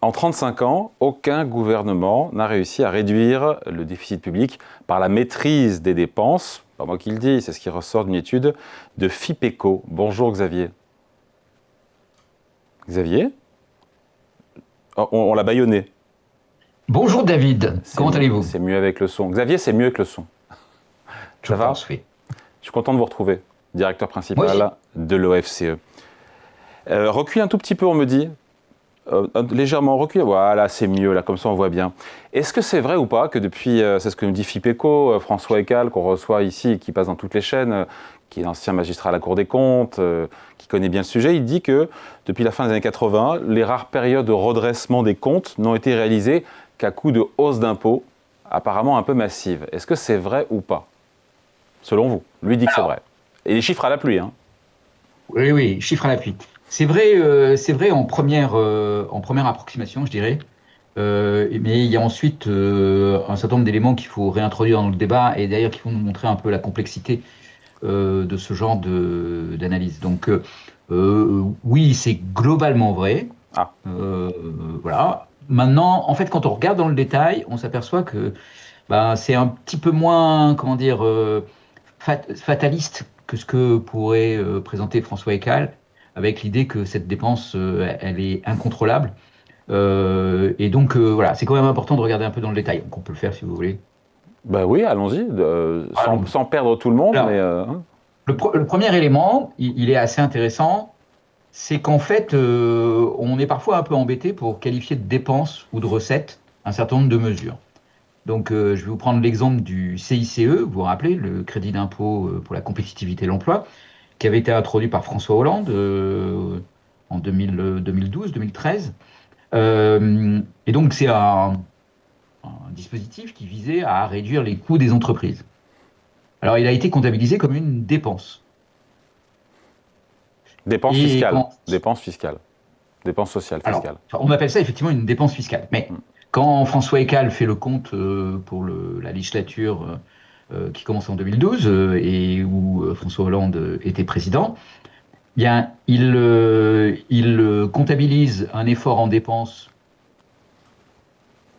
En 35 ans, aucun gouvernement n'a réussi à réduire le déficit public par la maîtrise des dépenses. Pas moi qui le dis, c'est ce qui ressort d'une étude de FIPECO. Bonjour Xavier. Xavier? Oh, on l'a bâillonné. Bonjour David, comment allez-vous? C'est mieux avec le son. Xavier, c'est mieux avec le son. Ça va? Oui. Je suis content de vous retrouver, directeur Moi aussi. principal de l'OFCE. Recule un tout petit peu, on me dit. Légèrement recul, voilà, c'est mieux, là, comme ça on voit bien. Est-ce que c'est vrai ou pas que depuis, c'est ce que nous dit FIPECO, François Ekal, qu'on reçoit ici et qui passe dans toutes les chaînes, qui est ancien magistrat à la Cour des comptes, qui connaît bien le sujet, il dit que depuis la fin des années 80, les rares périodes de redressement des comptes n'ont été réalisées qu'à coup de hausse d'impôts, apparemment un peu massive. Est-ce que c'est vrai ou pas? Selon vous, lui dit que c'est vrai. Et les chiffres à la pluie, hein. Oui, chiffre à l'appui. C'est vrai en première approximation, je dirais. Mais il y a ensuite un certain nombre d'éléments qu'il faut réintroduire dans le débat et d'ailleurs qui vont nous montrer un peu la complexité de ce genre d'analyse. Donc, oui, c'est globalement vrai. Ah, Voilà. Maintenant, en fait, quand on regarde dans le détail, on s'aperçoit que c'est un petit peu moins, comment dire, fataliste que ce que pourrait présenter François Ekal, avec l'idée que cette dépense, elle est incontrôlable. Et donc, voilà, c'est quand même important de regarder un peu dans le détail. Donc, on peut le faire si vous voulez. bah oui, allons-y, Allons. sans perdre tout le monde, Alors, mais... le premier élément, il est assez intéressant, c'est qu'en fait, on est parfois un peu embêté pour qualifier de dépense ou de recette un certain nombre de mesures. Donc, je vais vous prendre l'exemple du CICE, vous vous rappelez, le crédit d'impôt pour la compétitivité et l'emploi, qui avait été introduit par François Hollande en 2012-2013. Et donc, c'est un dispositif qui visait à réduire les coûts des entreprises. Alors, il a été comptabilisé comme une dépense. Dépenses Et fiscales, quand, dépenses fiscales, dépenses sociales alors, fiscales. on appelle ça effectivement une dépense fiscale. Mais quand François Ekal fait le compte pour la législature qui commence en 2012 et où François Hollande était président, bien, il comptabilise un effort en dépenses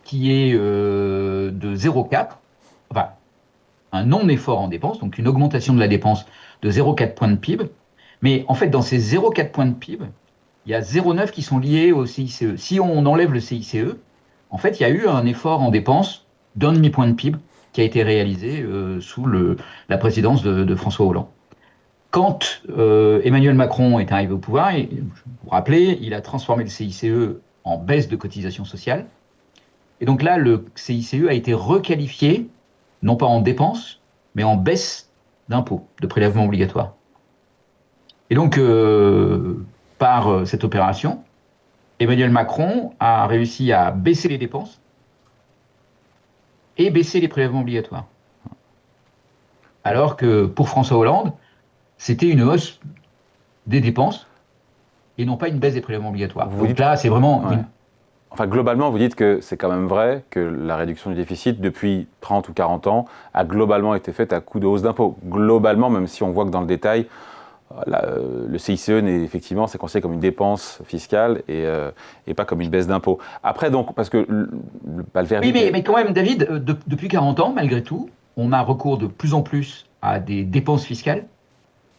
qui est de 0,4, enfin, un non-effort en dépenses, donc une augmentation de la dépense de 0,4 points de PIB. Mais en fait, dans ces 0,4 points de PIB, il y a 0,9 qui sont liés au CICE. Si on enlève le CICE, en fait, il y a eu un effort en dépenses d'un demi-point de PIB qui a été réalisé sous la présidence de François Hollande. Quand Emmanuel Macron est arrivé au pouvoir, et, vous vous rappelez, il a transformé le CICE en baisse de cotisation sociale. Et donc là, le CICE a été requalifié, non pas en dépenses, mais en baisse d'impôts, de prélèvements obligatoires. Et donc, par cette opération, Emmanuel Macron a réussi à baisser les dépenses et baisser les prélèvements obligatoires. Alors que pour François Hollande, c'était une hausse des dépenses et non pas une baisse des prélèvements obligatoires. Vous Donc dites, là, c'est vraiment... ouais. Enfin, globalement, vous dites que c'est quand même vrai que la réduction du déficit depuis 30 ou 40 ans a globalement été faite à coup de hausse d'impôts. Globalement, même si on voit que dans le détail, le CICE effectivement, c'est considéré comme une dépense fiscale et pas comme une baisse d'impôts. Après, donc, parce que le Oui, verdict... mais quand même, David, depuis 40 ans, malgré tout, on a recours de plus en plus à des dépenses fiscales,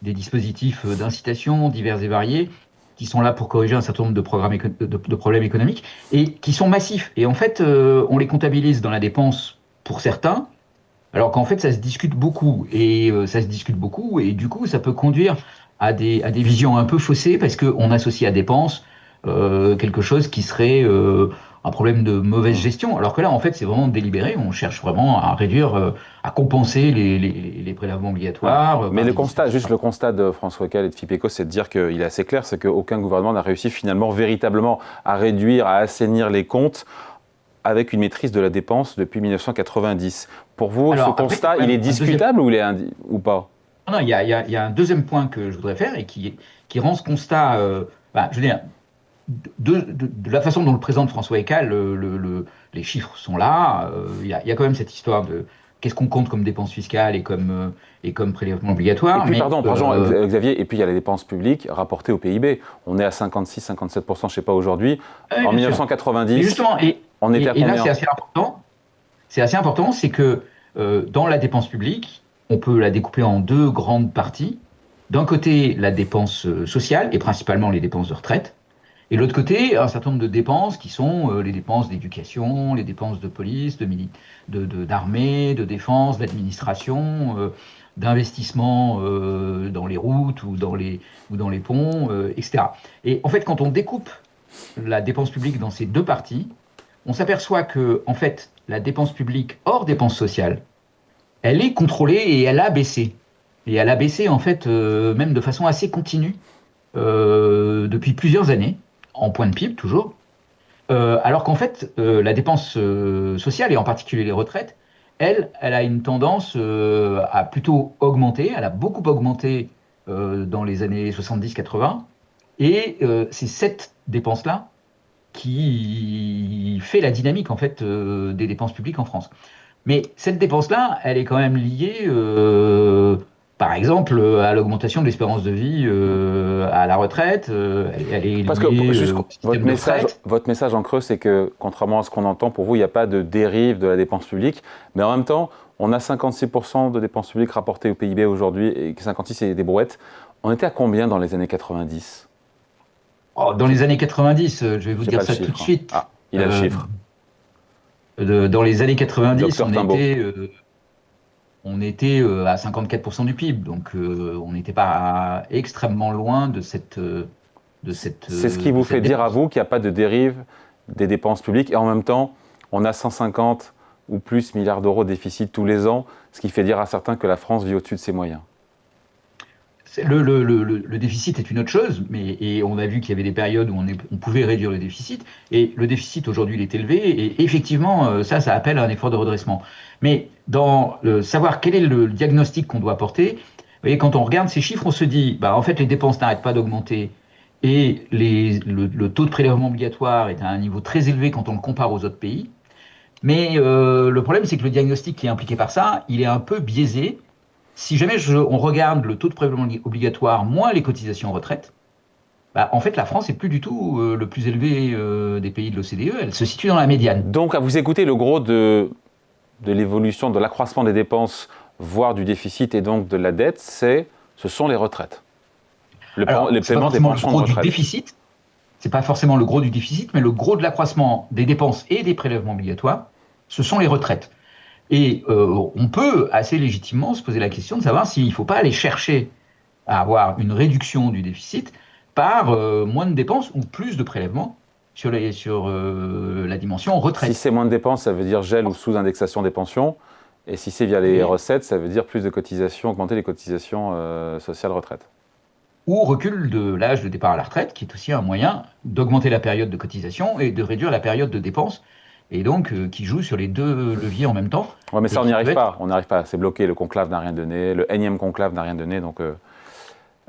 des dispositifs d'incitation divers et variés, qui sont là pour corriger un certain nombre de problèmes économiques, et qui sont massifs. Et en fait, on les comptabilise dans la dépense pour certains, alors qu'en fait, ça se discute beaucoup. Et ça se discute beaucoup, et du coup, ça peut conduire à des visions un peu faussées, parce qu'on associe à dépenses quelque chose qui serait un problème de mauvaise gestion. Alors que là, en fait, c'est vraiment délibéré. On cherche vraiment à réduire, à compenser les prélèvements Ouais. obligatoires. Mais le des constat, dispositifs. juste le constat de François Ekal et de FIPECO, c'est de dire qu'il est assez clair, c'est qu'aucun gouvernement n'a réussi finalement véritablement à réduire, à assainir les comptes avec une maîtrise de la dépense depuis 1990. Pour vous, ce Alors, après, constat, il est discutable ou, ou pas? non, il y a un deuxième point que je voudrais faire et qui rend ce constat, je veux dire, de la façon dont le présente François Ekal, les chiffres sont là. Il y a quand même cette histoire qu'est-ce qu'on compte comme dépenses fiscales et comme prélèvement obligatoire. Et puis, pardon, Xavier, et puis il y a les dépenses publiques rapportées au PIB. On est à 56-57%, je ne sais pas aujourd'hui. En 1990, justement, on était à combien? Et là, c'est assez important. C'est assez important, c'est que dans la dépense publique, on peut la découper en deux grandes parties. D'un côté, la dépense sociale, et principalement les dépenses de retraite. Et de l'autre côté, un certain nombre de dépenses qui sont les dépenses d'éducation, les dépenses de police, d'armée, de défense, d'administration, d'investissement dans les routes ou dans les ponts, etc. Et en fait, quand on découpe la dépense publique dans ces deux parties, on s'aperçoit que, en fait, la dépense publique hors dépenses sociales, elle est contrôlée et elle a baissé. Et elle a baissé, en fait, même de façon assez continue depuis plusieurs années, en point de PIB toujours, alors qu'en fait, la dépense sociale, et en particulier les retraites, elle a une tendance à plutôt augmenter, elle a beaucoup augmenté dans les années 70-80, et c'est cette dépense-là qui fait la dynamique en fait des dépenses publiques en France. Mais cette dépense-là, elle est quand même liée, par exemple, à l'augmentation de l'espérance de vie à la retraite. Elle est liée Parce que juste, au système de retraite. votre message en creux, c'est que, contrairement à ce qu'on entend, pour vous, il n'y a pas de dérive de la dépense publique. Mais en même temps, on a 56% de dépenses publiques rapportées au PIB aujourd'hui, et 56% c'est des brouettes. On était à combien dans les années 90 ? Dans les années 90, je vais vous dire ça tout de suite. Ah, il a le chiffre. Dans les années 90, Docteur on était à 54% du PIB, donc on n'était pas extrêmement loin de cette. C'est ce qui vous fait dire à vous qu'il n'y a pas de dérive des dépenses publiques, et en même temps, on a 150 ou plus milliards d'euros de déficit tous les ans, ce qui fait dire à certains que la France vit au-dessus de ses moyens. Le déficit est une autre chose, et on a vu qu'il y avait des périodes où on pouvait réduire le déficit, et le déficit aujourd'hui il est élevé, et effectivement ça appelle à un effort de redressement. Mais dans savoir quel est le diagnostic qu'on doit apporter, vous voyez, quand on regarde ces chiffres, on se dit, en fait les dépenses n'arrêtent pas d'augmenter, et le taux de prélèvement obligatoire est à un niveau très élevé quand on le compare aux autres pays, mais le problème c'est que le diagnostic qui est impliqué par ça, il est un peu biaisé. Si jamais on regarde le taux de prélèvement obligatoire moins les cotisations retraite, en fait, la France n'est plus du tout le plus élevé des pays de l'OCDE. Elle se situe dans la médiane. Donc, à vous écouter, le gros de l'évolution, de l'accroissement des dépenses, voire du déficit et donc de la dette, ce sont les retraites. Les paiements des pensions de retraite. C'est pas forcément le gros du déficit, mais le gros de l'accroissement des dépenses et des prélèvements obligatoires, ce sont les retraites. Et on peut assez légitimement se poser la question de savoir s'il ne faut pas aller chercher à avoir une réduction du déficit par moins de dépenses ou plus de prélèvements sur la dimension retraite. Si c'est moins de dépenses, ça veut dire gel ou sous-indexation des pensions. Et si c'est via les recettes, ça veut dire plus de cotisations, augmenter les cotisations sociales retraite. Ou recul de l'âge de départ à la retraite, qui est aussi un moyen d'augmenter la période de cotisation et de réduire la période de dépenses. Et donc qui joue sur les deux leviers en même temps. Oui, mais ça, on n'y arrive pas. On n'arrive pas. C'est bloqué. Le conclave n'a rien donné. Le énième conclave n'a rien donné. Donc,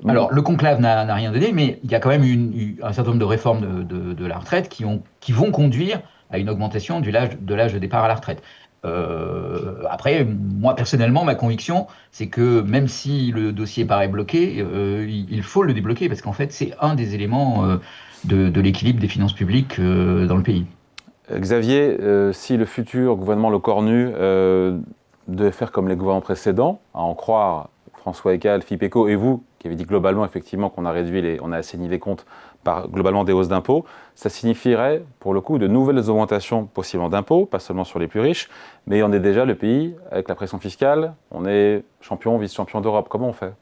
Alors, le conclave n'a rien donné, mais il y a quand même un certain nombre de réformes de la retraite qui vont conduire à une augmentation de l'âge de départ à la retraite. Après, moi, personnellement, ma conviction, c'est que même si le dossier paraît bloqué, il faut le débloquer, parce qu'en fait, c'est un des éléments de l'équilibre des finances publiques dans le pays. Xavier, si le futur gouvernement Le Cornu devait faire comme les gouvernements précédents, à en croire François Heckel, Philippe Eco et vous, qui avez dit globalement effectivement qu'on a on a assaini les comptes par globalement des hausses d'impôts, ça signifierait pour le coup de nouvelles augmentations possiblement d'impôts, pas seulement sur les plus riches, mais on est déjà le pays avec la pression fiscale, on est champion, vice-champion d'Europe. Comment on fait ?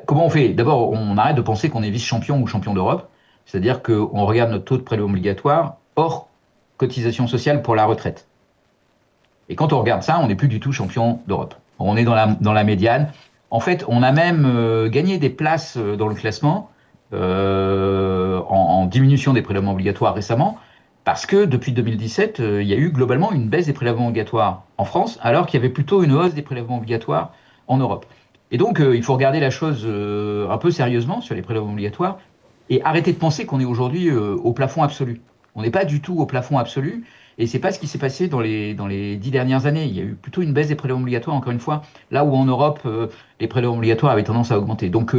Comment on fait ? D'abord, on arrête de penser qu'on est vice-champion ou champion d'Europe, c'est-à-dire qu'on regarde notre taux de prélèvement obligatoire hors cotisation sociale pour la retraite. Et quand on regarde ça, on n'est plus du tout champion d'Europe. On est dans la médiane. En fait, on a même gagné des places dans le classement en diminution des prélèvements obligatoires récemment, parce que depuis 2017, il y a eu globalement une baisse des prélèvements obligatoires en France, alors qu'il y avait plutôt une hausse des prélèvements obligatoires en Europe. Et donc, il faut regarder la chose un peu sérieusement sur les prélèvements obligatoires et arrêter de penser qu'on est aujourd'hui au plafond absolu. On n'est pas du tout au plafond absolu, Et ce n'est pas ce qui s'est passé dans les 10 dernières années. Il y a eu plutôt une baisse des prélèvements obligatoires, encore une fois, là où en Europe, les prélèvements obligatoires avaient tendance à augmenter. Donc,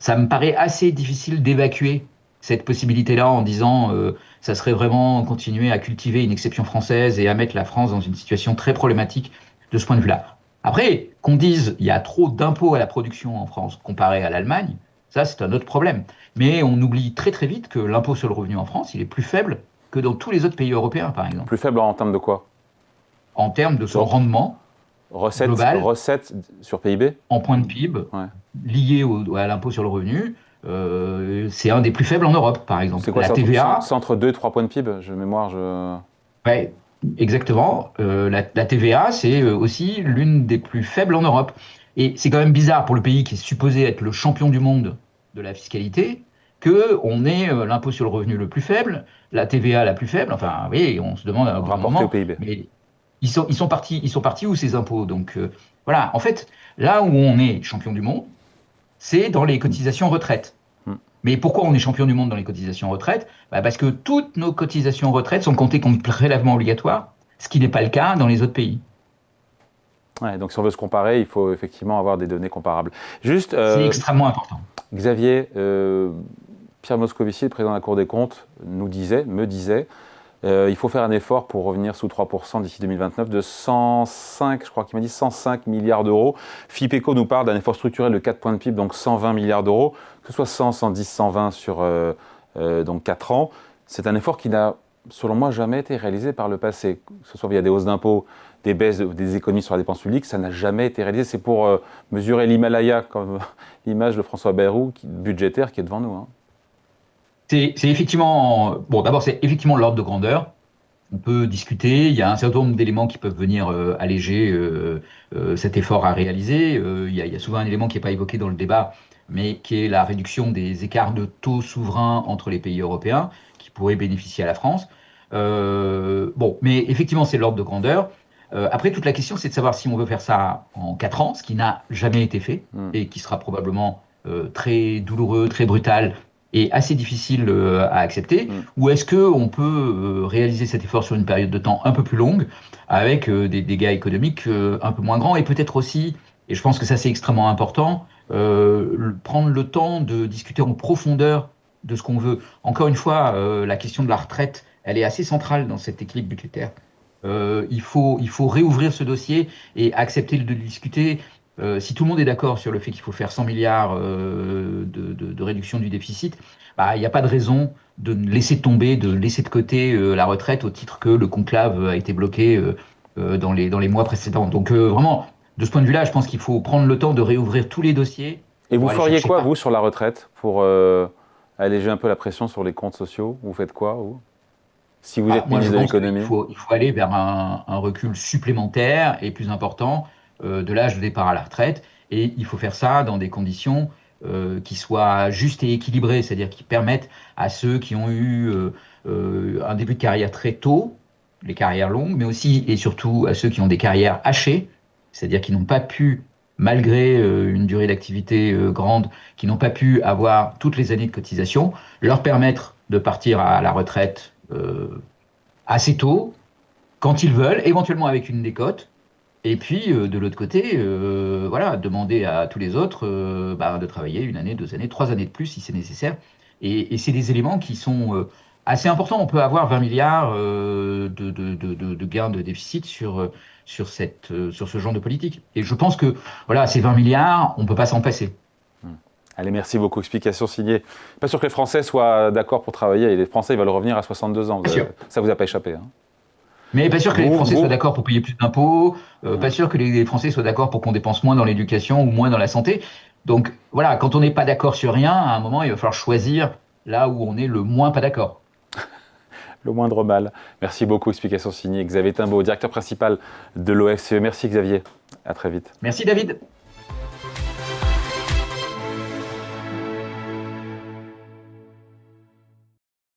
ça me paraît assez difficile d'évacuer cette possibilité-là en disant ça serait vraiment continuer à cultiver une exception française et à mettre la France dans une situation très problématique de ce point de vue-là. Après, qu'on dise il y a trop d'impôts à la production en France comparé à l'Allemagne, ça c'est un autre problème. Mais on oublie très très vite que l'impôt sur le revenu en France, il est plus faible que dans tous les autres pays européens, par exemple. Plus faible en termes de quoi? En termes de son rendement global, recettes sur PIB? En point de PIB, lié à l'impôt sur le revenu, c'est un des plus faibles en Europe, par exemple. C'est quoi, la c'est TVA, entre 2 et 3 points de PIB? Ouais, exactement. La TVA, c'est aussi l'une des plus faibles en Europe. Et c'est quand même bizarre pour le pays qui est supposé être le champion du monde de la fiscalité, qu'on ait l'impôt sur le revenu le plus faible, la TVA la plus faible. Enfin, oui, on se demande à un grand moment. Au PIB. Mais ils sont partis où ces impôts? Donc voilà, en fait, là où on est champion du monde, c'est dans les cotisations retraite. Mais pourquoi on est champion du monde dans les cotisations retraite? Parce que toutes nos cotisations retraite sont comptées comme prélèvement obligatoire, ce qui n'est pas le cas dans les autres pays. Ouais, donc si on veut se comparer, il faut effectivement avoir des données comparables. C'est extrêmement important. Xavier, Pierre Moscovici, le président de la Cour des comptes, me disait, il faut faire un effort pour revenir sous 3% d'ici 2029 de 105, je crois qu'il m'a dit 105 milliards d'euros. FIPECO nous parle d'un effort structurel de 4 points de PIB, donc 120 milliards d'euros, que ce soit 100, 110, 120 sur donc 4 ans. C'est un effort qui n'a, selon moi, jamais été réalisé par le passé, que ce soit via des hausses d'impôts, des baisses, des économies sur la dépense publique, ça n'a jamais été réalisé. C'est pour mesurer l'Himalaya, comme l'image de François Bayrou, budgétaire, qui est devant nous. C'est effectivement, bon, d'abord, c'est effectivement l'ordre de grandeur. On peut discuter, il y a un certain nombre d'éléments qui peuvent venir alléger cet effort à réaliser. Il y a souvent un élément qui n'est pas évoqué dans le débat, mais qui est la réduction des écarts de taux souverains entre les pays européens, qui pourraient bénéficier à la France. Bon, mais effectivement, c'est l'ordre de grandeur. Après, toute la question, c'est de savoir si on veut faire ça en 4 ans, ce qui n'a jamais été fait, et qui sera probablement très douloureux, très brutal, et assez difficile à accepter, ou est-ce qu'on peut réaliser cet effort sur une période de temps un peu plus longue, avec des dégâts économiques un peu moins grands, et peut-être aussi, et je pense que ça c'est extrêmement important, prendre le temps de discuter en profondeur de ce qu'on veut. Encore une fois, la question de la retraite, elle est assez centrale dans cet équilibre budgétaire. Il faut réouvrir ce dossier et accepter de discuter. Si tout le monde est d'accord sur le fait qu'il faut faire 100 milliards de réduction du déficit, il n'y a pas de raison de laisser tomber, de laisser de côté la retraite au titre que le conclave a été bloqué dans les mois précédents. Donc vraiment, de ce point de vue-là, je pense qu'il faut prendre le temps de réouvrir tous les dossiers. Et vous feriez quoi, vous, sur la retraite, pour alléger un peu la pression sur les comptes sociaux? Vous faites quoi, vous, si vous êtes ministre de l'économie? Il faut aller vers un recul supplémentaire et plus important de l'âge de départ à la retraite, et il faut faire ça dans des conditions qui soient justes et équilibrées, c'est-à-dire qui permettent à ceux qui ont eu un début de carrière très tôt, les carrières longues, mais aussi et surtout à ceux qui ont des carrières hachées, c'est-à-dire qui n'ont pas pu, malgré une durée d'activité grande, qui n'ont pas pu avoir toutes les années de cotisation, leur permettre de partir à la retraite assez tôt, quand ils veulent, éventuellement avec une décote. Et puis, de l'autre côté, demander à tous les autres de travailler 1 année, 2 années, 3 années de plus si c'est nécessaire. Et c'est des éléments qui sont assez importants. On peut avoir 20 milliards de gains de déficit sur ce genre de politique. Et je pense que ces 20 milliards, on ne peut pas s'en passer. Allez, merci beaucoup. Explication signée. Pas sûr que les Français soient d'accord pour travailler. Et les Français, ils veulent revenir à 62 ans. Ça ne vous a pas échappé, Mais pas sûr que les Français soient d'accord pour payer plus d'impôts, pas sûr que les Français soient d'accord pour qu'on dépense moins dans l'éducation ou moins dans la santé. Donc voilà, quand on n'est pas d'accord sur rien, à un moment, il va falloir choisir là où on est le moins pas d'accord. Le moindre mal. Merci beaucoup. Explication signée. Xavier Timbaud, directeur principal de l'OFCE. Merci Xavier. À très vite. Merci David.